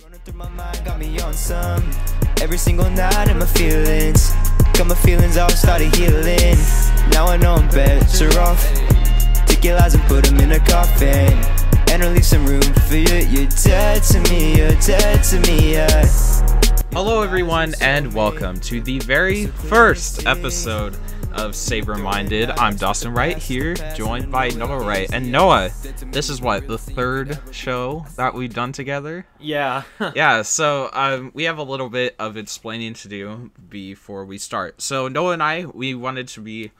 Running through my mind, got me on some. Every single night in my feelings. Got my feelings all started healing. Now I know I'm better off. Take your lies and put them in a coffin. And leave some room for you. You're dead to me, you're dead to me, yeah. Hello everyone and welcome to the very first episode of Saberminded. I'm Dawson Wright here, joined by Noah Wright. And Noah, this is what, the third show that we've done together? Yeah. Yeah, so we have a little bit of explaining to do before we start. So Noah and I, we wanted to be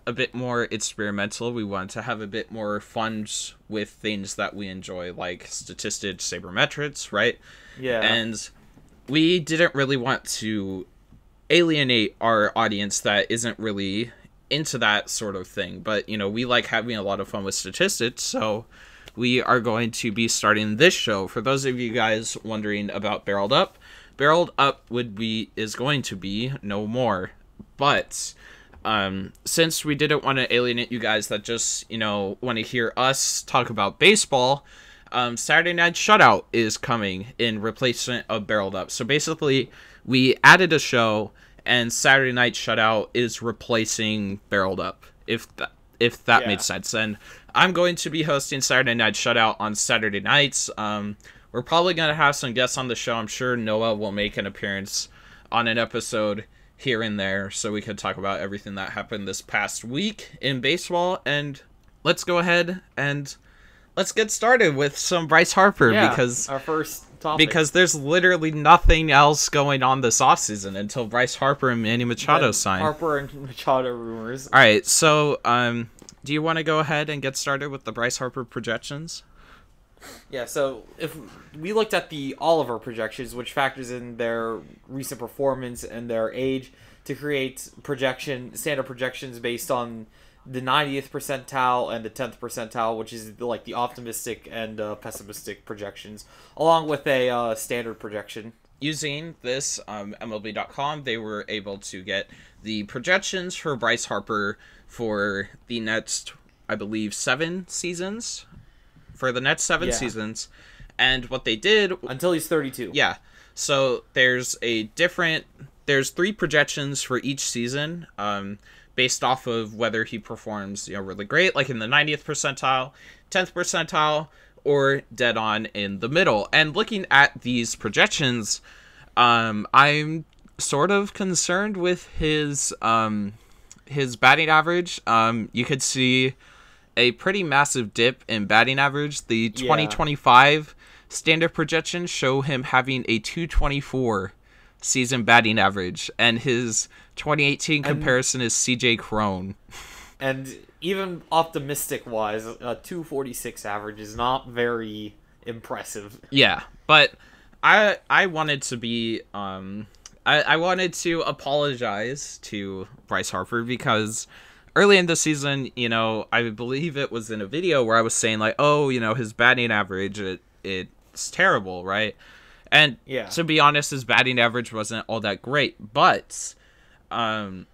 a bit more experimental. We wanted to have a bit more fun with things that we enjoy, like statistics, sabermetrics, right? Yeah. And we didn't really want to alienate our audience that isn't really into that sort of thing. But, you know, we like having a lot of fun with statistics, so we are going to be starting this show. For those of you guys wondering about Barreled Up is going to be no more. But since we didn't want to alienate you guys that just, you know, want to hear us talk about baseball, Saturday Night Shutout is coming in replacement of Barreled Up. So basically, we added a show, and Saturday Night Shutout is replacing Barreled Up, if that made sense. And I'm going to be hosting Saturday Night Shutout on Saturday nights. We're probably going to have some guests on the show. I'm sure Noah will make an appearance on an episode here and there, so we could talk about everything that happened this past week in baseball. And let's go ahead and let's get started with some Bryce Harper, because our first topic. Because there's literally nothing else going on this offseason until Bryce Harper and Manny Machado sign. Harper and Machado rumors. All right, so do you want to go ahead and get started with the Bryce Harper projections? Yeah, so if we looked at all of our projections, which factors in their recent performance and their age, to create standard projections based on the 90th percentile and the 10th percentile, which is like the optimistic and pessimistic projections, along with a standard projection. Using this MLB.com, they were able to get the projections for Bryce Harper for the next, I believe, 7 seasons. For the next 7 seasons. And what they did... until he's 32. Yeah. So there's 3 projections for each season, based off of whether he performs, you know, really great, like in the 90th percentile, 10th percentile, or dead on in the middle. And looking at these projections, I'm sort of concerned with his batting average. You could see a pretty massive dip in batting average. The 2025 standard projections show him having a 224 season batting average, and his 2018 comparison is CJ Cron. And even optimistic-wise, a 246 average is not very impressive. Yeah, but I wanted to be I wanted to apologize to Bryce Harper, because early in the season, you know, I believe it was in a video where I was saying, like, oh, you know, his batting average, it's terrible, right? And to be honest, his batting average wasn't all that great. But I've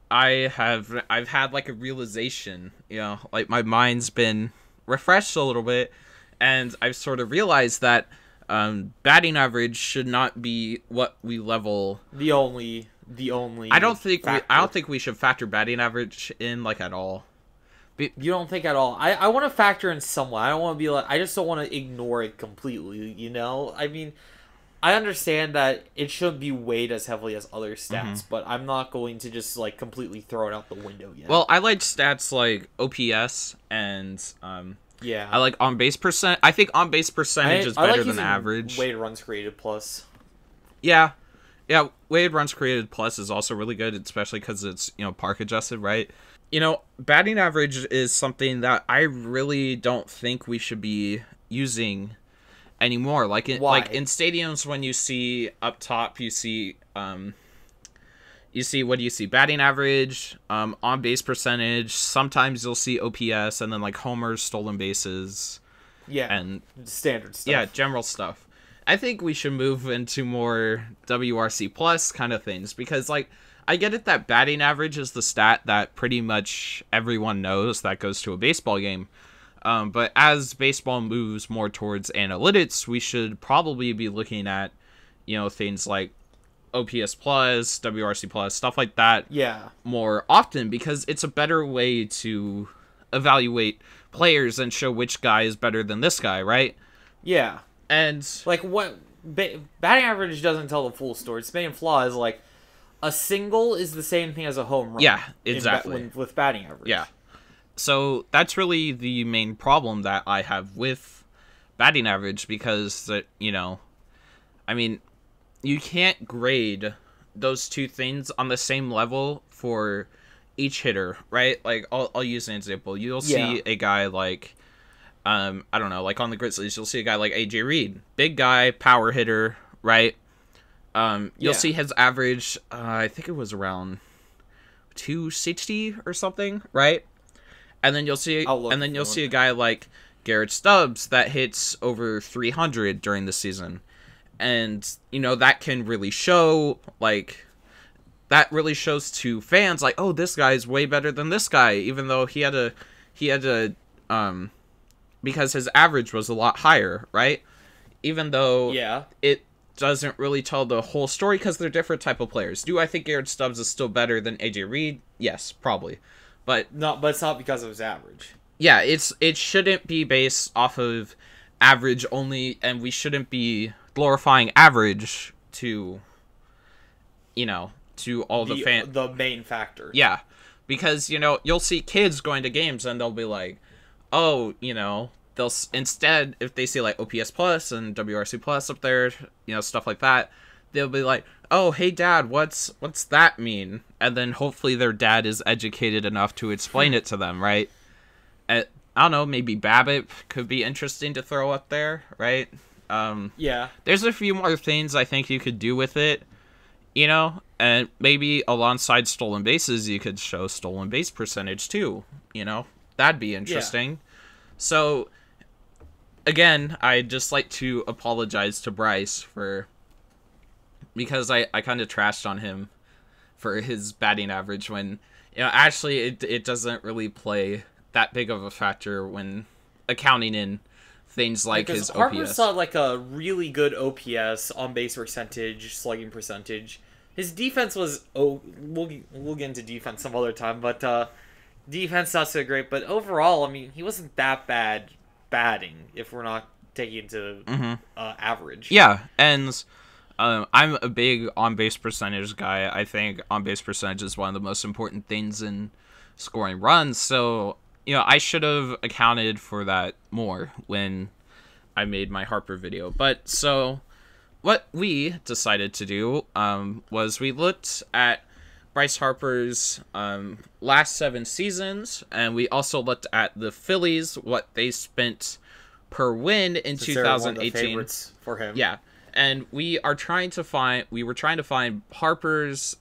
had like a realization, you know, like my mind's been refreshed a little bit, and I've sort of realized that batting average should not be what we level. The only I don't think we should factor batting average in, like, at all. You don't think at all? I want to factor in somewhat. I don't want to be like, I just don't want to ignore it completely, you know? I mean, I understand that it shouldn't be weighed as heavily as other stats, but I'm not going to just, like, completely throw it out the window yet. Well, I like stats like OPS and I like on base percent. I think on base percentage is better than average. Weighted runs created plus. Yeah, weighted runs created plus is also really good, especially because it's, you know, park adjusted, right? You know, batting average is something that I really don't think we should be using anymore. Like in stadiums, when you see up top, you see what do you see? Batting average, on base percentage. Sometimes you'll see OPS, and then like homers, stolen bases. Yeah, and standard stuff. Yeah, general stuff. I think we should move into more WRC plus kind of things, because, like, I get it that batting average is the stat that pretty much everyone knows that goes to a baseball game. But as baseball moves more towards analytics, we should probably be looking at, things like OPS plus, WRC plus, stuff like that. Yeah. More often, because it's a better way to evaluate players and show which guy is better than this guy, right? Yeah. And like what batting average doesn't tell the full story. Its main flaw is like a single is the same thing as a home run. Yeah, exactly. With batting average. Yeah. So that's really the main problem that I have with batting average, because you can't grade those two things on the same level for each hitter, right? Like, I'll use an example. You'll see a guy like, I don't know, like on the Grizzlies, you'll see a guy like AJ Reed, big guy, power hitter, right? You'll see his average, I think it was around 260 or something, right? And then you'll see, a guy like Garrett Stubbs that hits over 300 during the season. And, that can really show, like, that really shows to fans, like, oh, this guy's way better than this guy, even though he had to, because his average was a lot higher, right? Even though it doesn't really tell the whole story, because they're different type of players. Do I think Garrett Stubbs is still better than AJ Reed? Yes, probably. But it's not because of his average. Yeah, it shouldn't be based off of average only, and we shouldn't be glorifying average to all the main factor. Yeah, because you'll see kids going to games and they'll be like, oh, they'll instead, if they see like OPS plus and WRC plus up there, stuff like that, they'll be like, oh, hey dad, what's that mean? And then hopefully their dad is educated enough to explain it to them, right? I don't know, maybe BABIP could be interesting to throw up there, right? There's a few more things I think you could do with it, and maybe alongside stolen bases, you could show stolen base percentage too, that'd be interesting. Yeah. So, again, I'd just like to apologize to Bryce because I kind of trashed on him for his batting average when, actually it doesn't really play that big of a factor when accounting in things like his OPS. Harper saw like a really good OPS, on base percentage, slugging percentage. His defense was we'll get into defense some other time, but defense not so great. But overall, he wasn't that bad batting if we're not taking into average. Yeah, and I'm a big on base percentage guy. I think on base percentage is one of the most important things in scoring runs. So I should have accounted for that more when I made my Harper video. But so what we decided to do was we looked at Bryce Harper's last 7 seasons, and we also looked at the Phillies, what they spent per win in 2018. One of the favorites for him. Yeah, and we were trying to find Harper's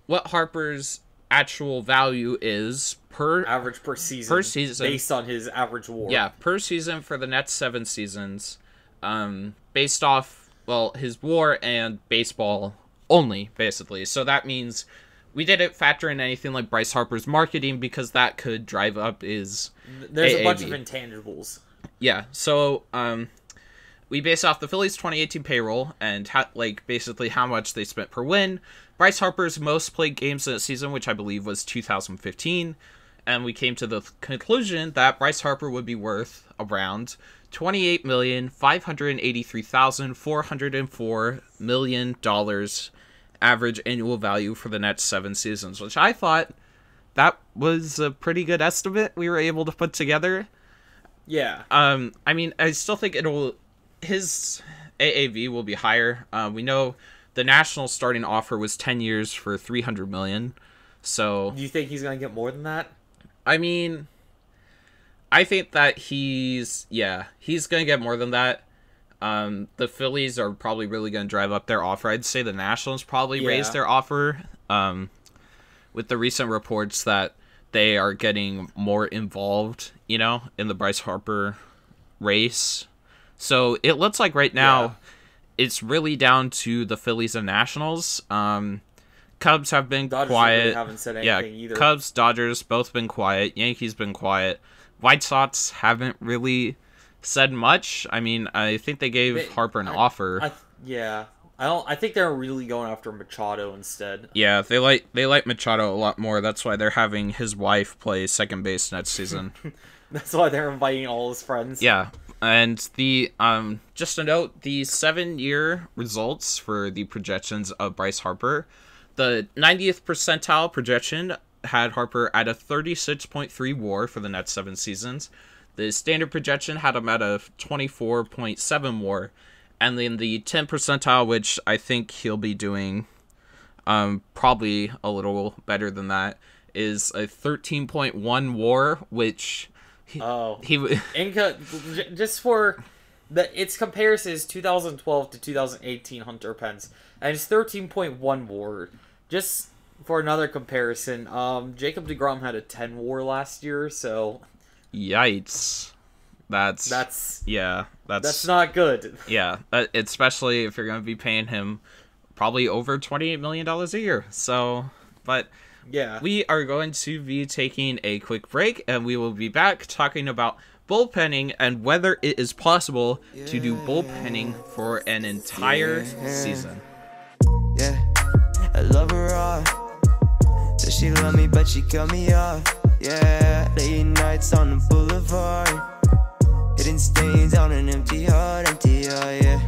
what Harper's actual value is average per season based on his average WAR. Yeah, per season for the next 7 seasons, based off his WAR and baseball only, basically. So that means we didn't factor in anything like Bryce Harper's marketing, because that could drive up his There's AAV. A bunch of intangibles. Yeah, so we based off the Phillies 2018 payroll and basically how much they spent per win. Bryce Harper's most played games in a season, which I believe was 2015, and we came to the conclusion that Bryce Harper would be worth around $28,583,404 million average annual value for the next 7 seasons, which I thought that was a pretty good estimate we were able to put together. Yeah. I still think his AAV will be higher. We know the Nationals starting offer was 10 years for $300 million. So do you think he's going to get more than that? I think that he's going to get more than that. The Phillies are probably really going to drive up their offer. I'd say the Nationals probably raised their offer with the recent reports that they are getting more involved, in the Bryce Harper race. So it looks like right now it's really down to the Phillies and Nationals. Cubs have been Dodgers quiet. Really haven't said anything either. Cubs, Dodgers, both been quiet. Yankees been quiet. White Sox haven't really said much. I mean, I think they gave Harper an offer. Yeah. I think they're really going after Machado instead. Yeah, they like Machado a lot more. That's why they're having his wife play second base next season. That's why they're inviting all his friends. Yeah. And the just a note, the 7-year results for the projections of Bryce Harper, the 90th percentile projection had Harper at a 36.3 WAR for the next 7 seasons. The standard projection had him at a 24.7 WAR, and then the 10th percentile, which I think he'll be doing probably a little better than that, is a 13.1 WAR, which just for its comparison is 2012 to 2018 Hunter Pence, and it's 13.1 WAR. Just for another comparison, Jacob deGrom had a 10 WAR last year, so yikes. That's not good. Yeah, especially if you're going to be paying him probably over $28 million a year. So, but yeah, we are going to be taking a quick break, and we will be back talking about bullpenning and whether it is possible to do bullpenning for an entire season. Yeah, I love her off. Says she love me, but she cut me off. Yeah, late nights on the boulevard, hidden stains on an empty heart, yeah.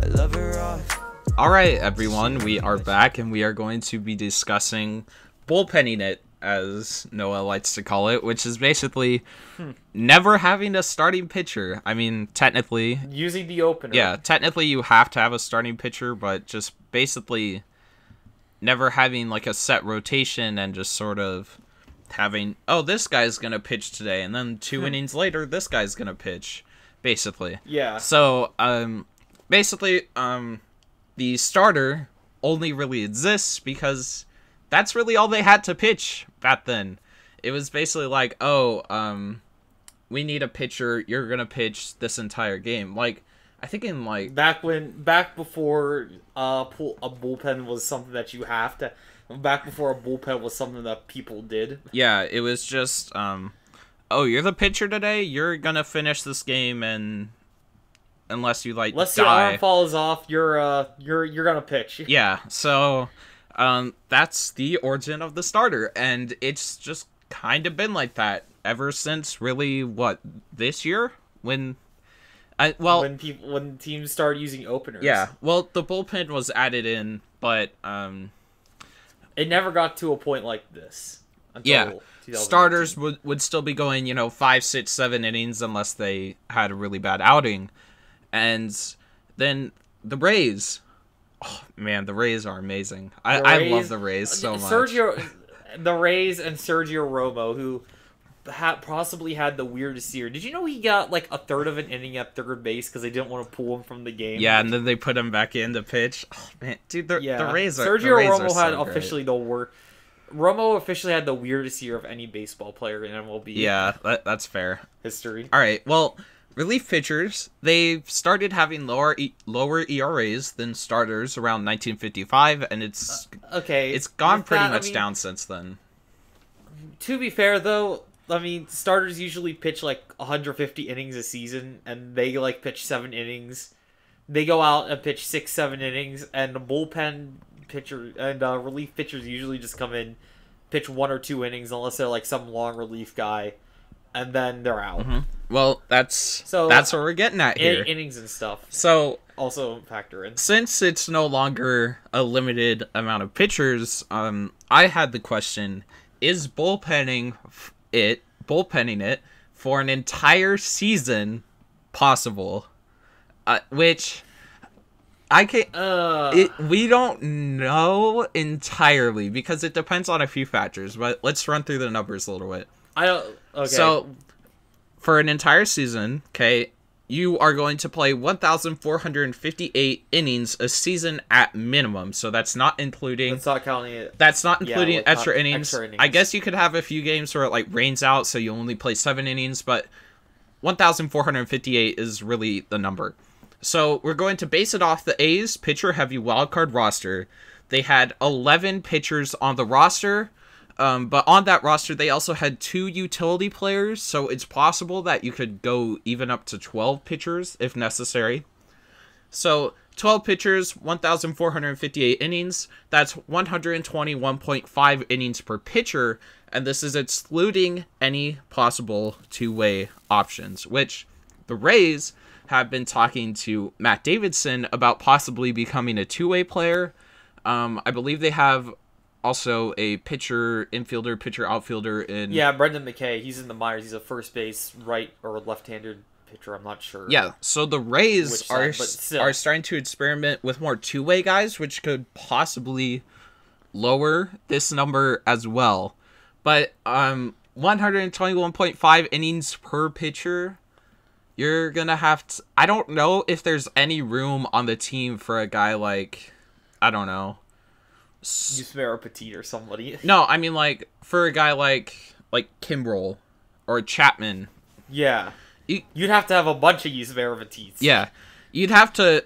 I love her off. Alright, everyone, we are back, and we are going to be discussing bullpenning it, as Noah likes to call it, which is basically never having a starting pitcher. I mean, technically... using the opener. Yeah, technically you have to have a starting pitcher, but just basically never having, like, a set rotation and just sort of having, oh, this guy's gonna pitch today, and then 2 innings later, this guy's gonna pitch, basically. Yeah. So, basically, the starter only really exists because that's really all they had to pitch back then. It was basically like, oh, we need a pitcher, you're gonna pitch this entire game. Like, I think in, like... Back before a bullpen was something that you have to... Back before a bullpen was something that people did. Yeah, it was just, oh, you're the pitcher today? You're gonna finish this game, and unless you, like, unless die. Your arm falls off, you're gonna pitch. Yeah, so, that's the origin of the starter, and it's just kind of been like that ever since, really, what, this year? When teams started using openers. Yeah, well, the bullpen was added in, but, it never got to a point like this. Yeah, starters would still be going, 5, 6, 7 innings unless they had a really bad outing. And then the Rays. Oh, man, the Rays are amazing. I love the Rays so much. The Rays and Sergio Romo, who possibly had the weirdest year. Did you know he got like a third of an inning at third base because they didn't want to pull him from the game? Yeah, and then they put him back in to pitch. Oh man, dude, the Rays are Sergio Romo had so officially Romo officially had the weirdest year of any baseball player in MLB. Yeah, that's fair. History. All right, well, relief pitchers, they've started having lower ERAs than starters around 1955, and it's gone pretty much down since then. To be fair, though, I mean, starters usually pitch like 150 innings a season, and they like pitch 7 innings. They go out and pitch 6, 7 innings, and the bullpen pitcher and relief pitchers usually just come in, pitch 1 or 2 innings, unless they're like some long relief guy, and then they're out. Mm-hmm. Well, that's what we're getting at here. Innings and stuff. So also factor in. Since it's no longer a limited amount of pitchers, I had the question: is bullpenning it for an entire season possible? Which I can't. We don't know entirely because it depends on a few factors. But let's run through the numbers a little bit. Okay. So, for an entire season, okay, you are going to play 1,458 innings a season at minimum. So that's not including... That's not counting it. That's not including extra innings. I guess you could have a few games where it, like, rains out, so you only play 7 innings, but 1,458 is really the number. So we're going to base it off the A's pitcher-heavy wildcard roster. They had 11 pitchers on the roster. But on that roster, they also had 2 utility players, so it's possible that you could go even up to 12 pitchers if necessary. So 12 pitchers, 1,458 innings. That's 121.5 innings per pitcher, and this is excluding any possible two-way options, which the Rays have been talking to Matt Davidson about possibly becoming a two-way player. I believe they have also a pitcher, infielder, pitcher, outfielder in... Yeah, Brendan McKay. He's in the minors. He's a first base, right or left-handed pitcher. I'm not sure. Yeah, so the Rays are starting to experiment with more two-way guys, which could possibly lower this number as well. But 121.5 innings per pitcher, you're going to have to... I don't know if there's any room on the team for a guy like... I don't know. Yusmeiro Petit or somebody. No, I mean, like, for a guy like Kimbrel or Chapman. Yeah. You'd have to have a bunch of Yusmeiro Petits. Yeah. You'd have to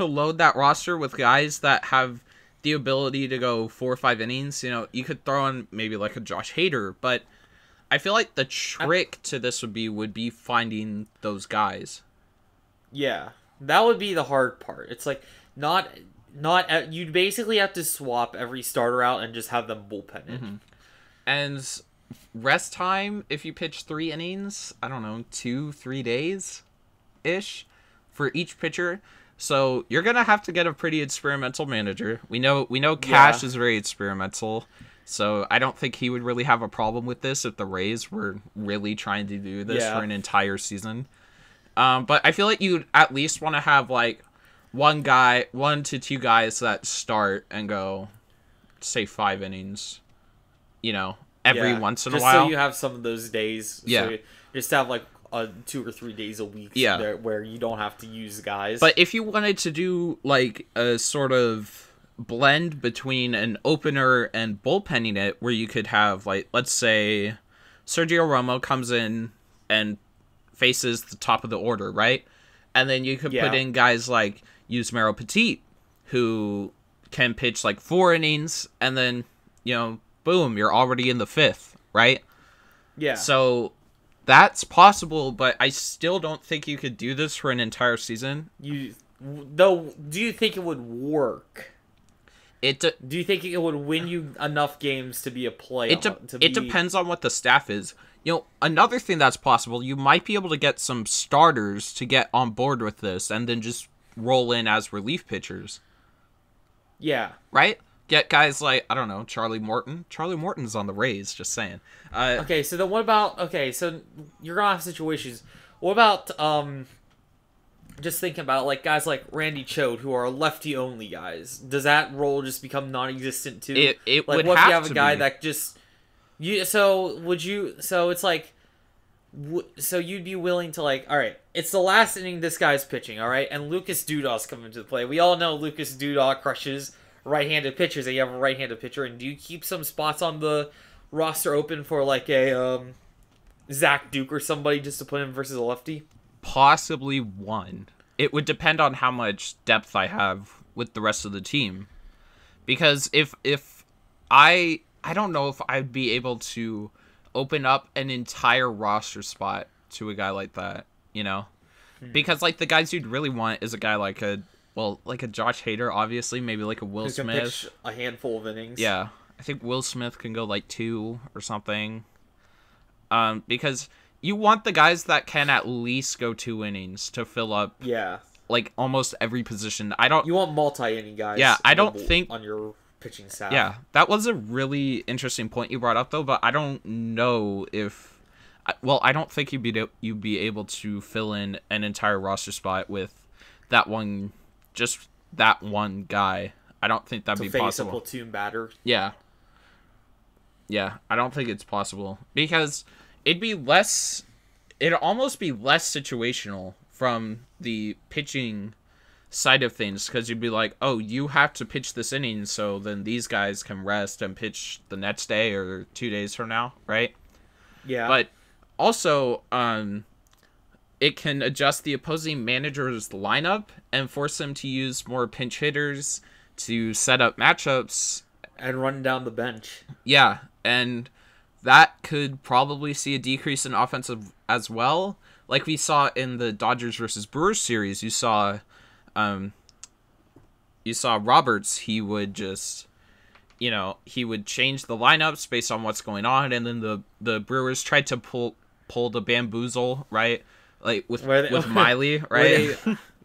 load that roster with guys that have the ability to go 4 or 5 innings. You know, you could throw in maybe like a Josh Hader, but I feel like the trick to this would be finding those guys. Yeah. That would be the hard part. It's like you'd basically have to swap every starter out and just have them bullpen it. Mm-hmm. And rest time, if you pitch 3 innings, I don't know, 2-3 days ish for each pitcher. So you're gonna have to get a pretty experimental manager. We know Cash is very experimental, so I don't think he would really have a problem with this if the Rays were really trying to do this for an entire season. But I feel like you'd at least want to have like 1 to 2 guys that start and go, say 5 innings, you know, every once in a while. Just so you have some of those days. Yeah. So you just have like 2 or 3 days a week where you don't have to use guys. But if you wanted to do like a sort of blend between an opener and bullpenning it, where you could have like, let's say Sergio Romo comes in and faces the top of the order, right? And then you could put in guys like Yusmeiro Petit, who can pitch like 4 innings, and then, you know, boom, you're already in the 5th, right? Yeah. So that's possible, but I still don't think you could do this for an entire season. Do you think it would work? Do you think it would win you enough games to be a playoff? It depends on what the staff is. You know, another thing that's possible, you might be able to get some starters to get on board with this and then just roll in as relief pitchers. Yeah. Right? Get guys like, I don't know, Charlie Morton. Charlie Morton's on the Rays, just saying. Okay, so then what about... Okay, so you're going to have situations. What about, just thinking about, like, guys like Randy Choate, who are lefty-only guys. Does that role just become non-existent, too? It like, would what have if you have a guy be. that just... So it's like... So you'd be willing to, like, all right, it's the last inning this guy's pitching, all right? And Lucas Dudaw's coming into the play. We all know Lucas Dudaw crushes right-handed pitchers, and you have a right-handed pitcher, and do you keep some spots on the roster open for, like, a Zach Duke or somebody just to put in versus a lefty? Possibly 1. It would depend on how much depth I have with the rest of the team. Because if I don't know if I'd be able to open up an entire roster spot to a guy like that, you know? Because, like, the guys you'd really want is a guy like a Josh Hader, obviously, maybe like a Will Smith. Can pitch a handful of innings. Yeah. I think Will Smith can go like 2 or something. Because you want the guys that can at least go 2 innings to fill up like almost every position. You want multi-inning guys. Yeah, I don't think on your pitching staff. Yeah, that was a really interesting point you brought up though, but I don't know if I don't think you'd be able to fill in an entire roster spot with that one guy. I don't think that'd be possible. To face a platoon batter. Yeah. Yeah, I don't think it's possible because it'd almost be less situational from the pitching side of things, because you'd be like, oh, you have to pitch this inning, so then these guys can rest and pitch the next day or 2 days from now, right? Yeah. But also, it can adjust the opposing manager's lineup and force them to use more pinch hitters to set up matchups and run down the bench. Yeah, and that could probably see a decrease in offensive as well. Like we saw in the Dodgers versus Brewers series, you saw Roberts. He would just, he would change the lineups based on what's going on, and then the Brewers tried to pull the bamboozle, right? Like with Miley, right?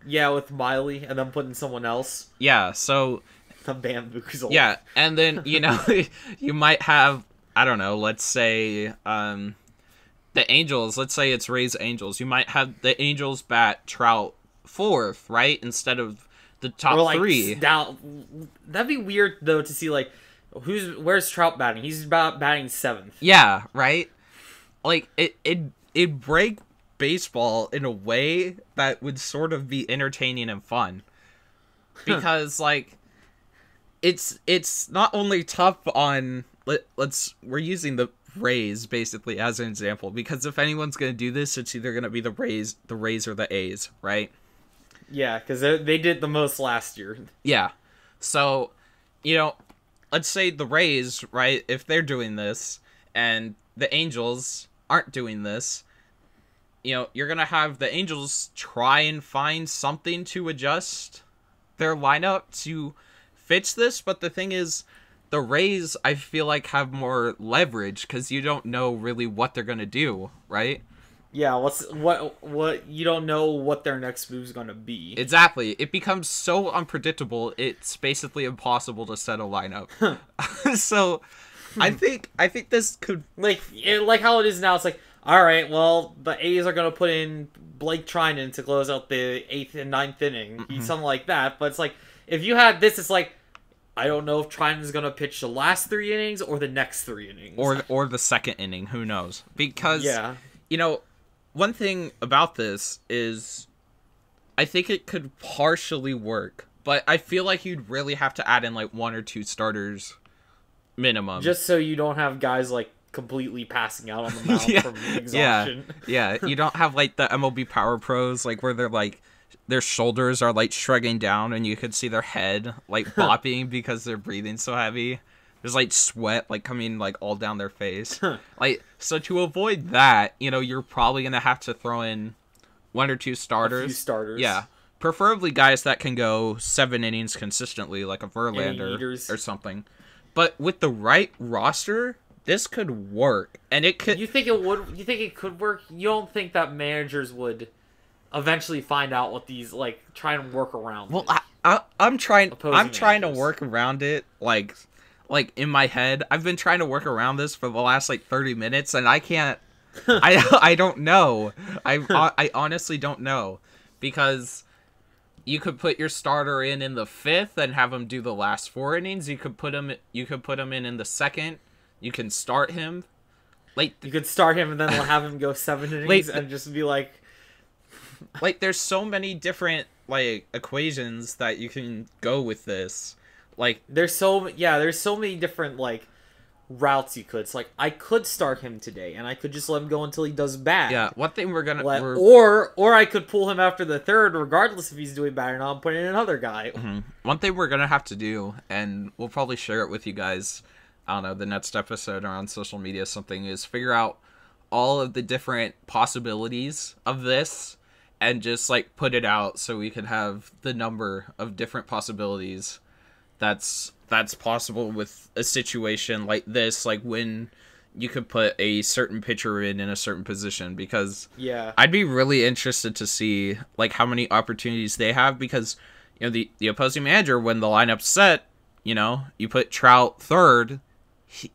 With Miley, and then putting someone else. Yeah, so the bamboozle. Yeah, and then you might have, I don't know, let's say the Angels. Let's say it's Rays Angels. You might have the Angels bat Trout fourth, right, instead of the top three. Down. That'd be weird though to see where's Trout batting? He's batting seventh. Yeah, right. Like it break baseball in a way that would sort of be entertaining and fun, because it's not only tough on we're using the Rays basically as an example, because if anyone's going to do this, it's either going to be the Rays or the A's, right? Yeah, because they did the most last year. Yeah. So, let's say the Rays, right, if they're doing this and the Angels aren't doing this, you're going to have the Angels try and find something to adjust their lineup to fix this. But the thing is, the Rays, I feel like, have more leverage because you don't know really what they're going to do, right? Yeah, what you don't know what their next move is going to be. Exactly. It becomes so unpredictable, it's basically impossible to set a lineup. So, I think this could... Like how it is now, it's like, all right, well, the A's are going to put in Blake Trinan to close out the 8th and 9th inning. Mm-hmm. Something like that. But it's like, if you had this, it's like, I don't know if Trinan's going to pitch the last 3 innings or the next 3 innings. Or the second inning, who knows? Because, one thing about this is I think it could partially work, but I feel like you'd really have to add in 1 or 2 starters minimum. Just so you don't have guys completely passing out on the mound from exhaustion. Yeah. You don't have the MLB Power Pros where they're their shoulders are shrugging down and you could see their head bopping because they're breathing so heavy. There's sweat coming all down their face. So to avoid that, you're probably gonna have to throw in 1 or 2 starters. A few starters. Yeah. Preferably guys that can go 7 innings consistently, like a Verlander or something. But with the right roster, this could work, and it could. You think it would? You think it could work? You don't think that managers would eventually find out what these try and work around? Well, I'm trying to work around it. In my head, I've been trying to work around this for the last 30 minutes, and I can't. I don't know. I honestly don't know, because you could put your starter in the 5th and have him do the last 4 innings. You could put him in the 2nd. You can start him. You could start him and then have him go 7 innings and just be there's so many different equations that you can go with this. There's so many different routes you could. It's I could start him today and I could just let him go until he does bad. Yeah, one thing or I could pull him after the 3rd, regardless if he's doing bad or not, and put in another guy. Mm-hmm. One thing we're gonna have to do, and we'll probably share it with you guys, I don't know, the next episode or on social media, something, is figure out all of the different possibilities of this and just put it out so we can have the number of different possibilities that's possible with a situation like this, when you could put a certain pitcher in a certain position, because I'd be really interested to see how many opportunities they have, because the opposing manager, when the lineup's set, you put Trout 3rd,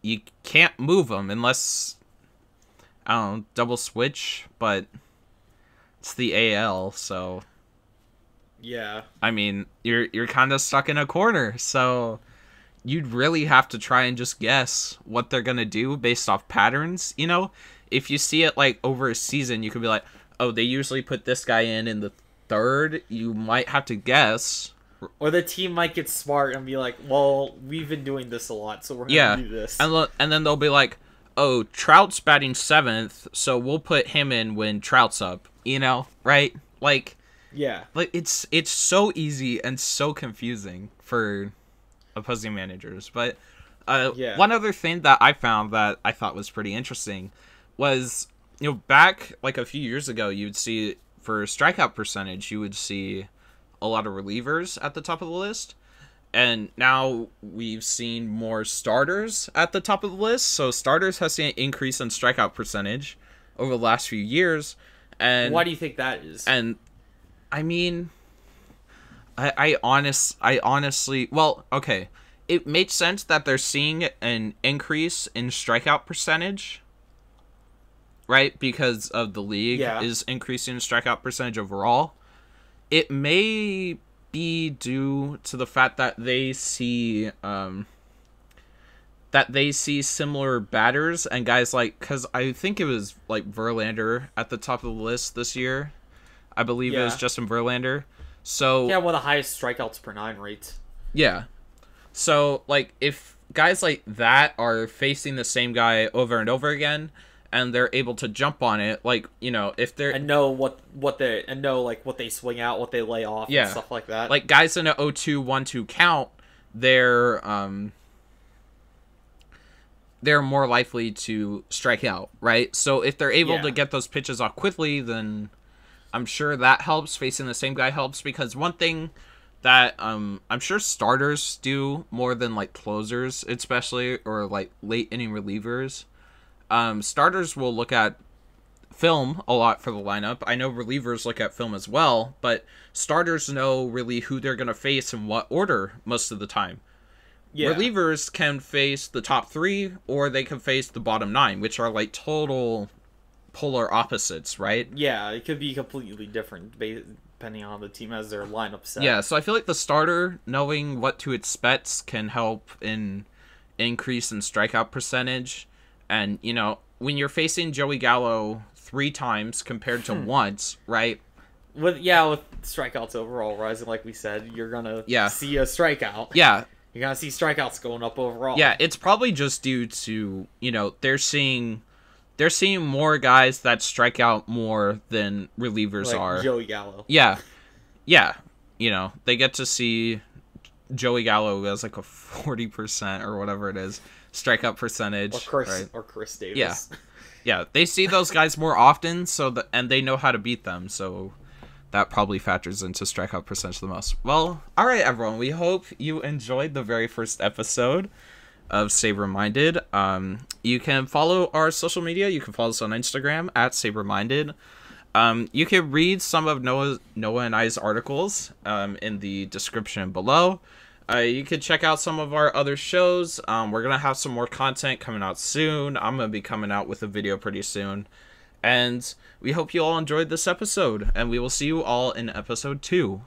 you can't move him unless, I don't know, double switch, but it's the AL, so I mean, you're kind of stuck in a corner, so you'd really have to try and just guess what they're gonna do based off patterns. If you see it over a season, you could be oh, they usually put this guy in the 3rd. You might have to guess, or the team might get smart and be well, we've been doing this a lot, so we're gonna do this. And then they'll be oh, Trout's batting 7th, so we'll put him in when Trout's up. Right? It's so easy and so confusing for opposing managers, but Yeah. One other thing that I found that I thought was pretty interesting was, back like a few years ago, you'd see for strikeout percentage, you would see a lot of relievers at the top of the list. And now we've seen more starters at the top of the list. So starters have seen an increase in strikeout percentage over the last few years. And why do you think that is? And I mean, I honestly, well, okay. It makes sense that they're seeing an increase in strikeout percentage, right? Because of the league is increasing strikeout percentage overall. It may be due to the fact that they see similar batters and guys like, because I think it was like Verlander at the top of the list this year. I believe it was Justin Verlander. So one of the highest strikeouts per 9 rates. Yeah. So, like, if guys like that are facing the same guy over and over again, and they're able to jump on it, like, if they're... And know what they swing out, what they lay off, and stuff like that. Like, guys in a 0-2, 1-2 count, they're more likely to strike out, right? So, if they're able to get those pitches off quickly, then I'm sure that helps. Facing the same guy helps, because one thing that I'm sure starters do more than like closers, especially, or like late inning relievers. Starters will look at film a lot for the lineup. I know relievers look at film as well, but starters know really who they're going to face in what order most of the time. Yeah. Relievers can face the top 3, or they can face the bottom 9, which are like total polar opposites, right? Yeah, it could be completely different depending on how the team has their lineup set. Yeah, so I feel like the starter knowing what to expect can help in increase in strikeout percentage. And, when you're facing Joey Gallo 3 times compared to once, right? With strikeouts overall rising, like we said, you're going to see a strikeout. Yeah. You're going to see strikeouts going up overall. Yeah, it's probably just due to, they're seeing more guys that strike out more than relievers are. Joey Gallo. Yeah. Yeah. They get to see Joey Gallo as like a 40% or whatever it is strikeout percentage. Or Chris Davis. Yeah. Yeah. They see those guys more often, and they know how to beat them. So that probably factors into strikeout percentage the most. Well, all right, everyone. We hope you enjoyed the very first episode of Saberminded. You can follow our social media. You can follow us on Instagram at Saberminded. You can read some of Noah and I's articles in the description below. You can check out some of our other shows. We're going to have some more content coming out soon. I'm going to be coming out with a video pretty soon. And we hope you all enjoyed this episode. And we will see you all in episode 2.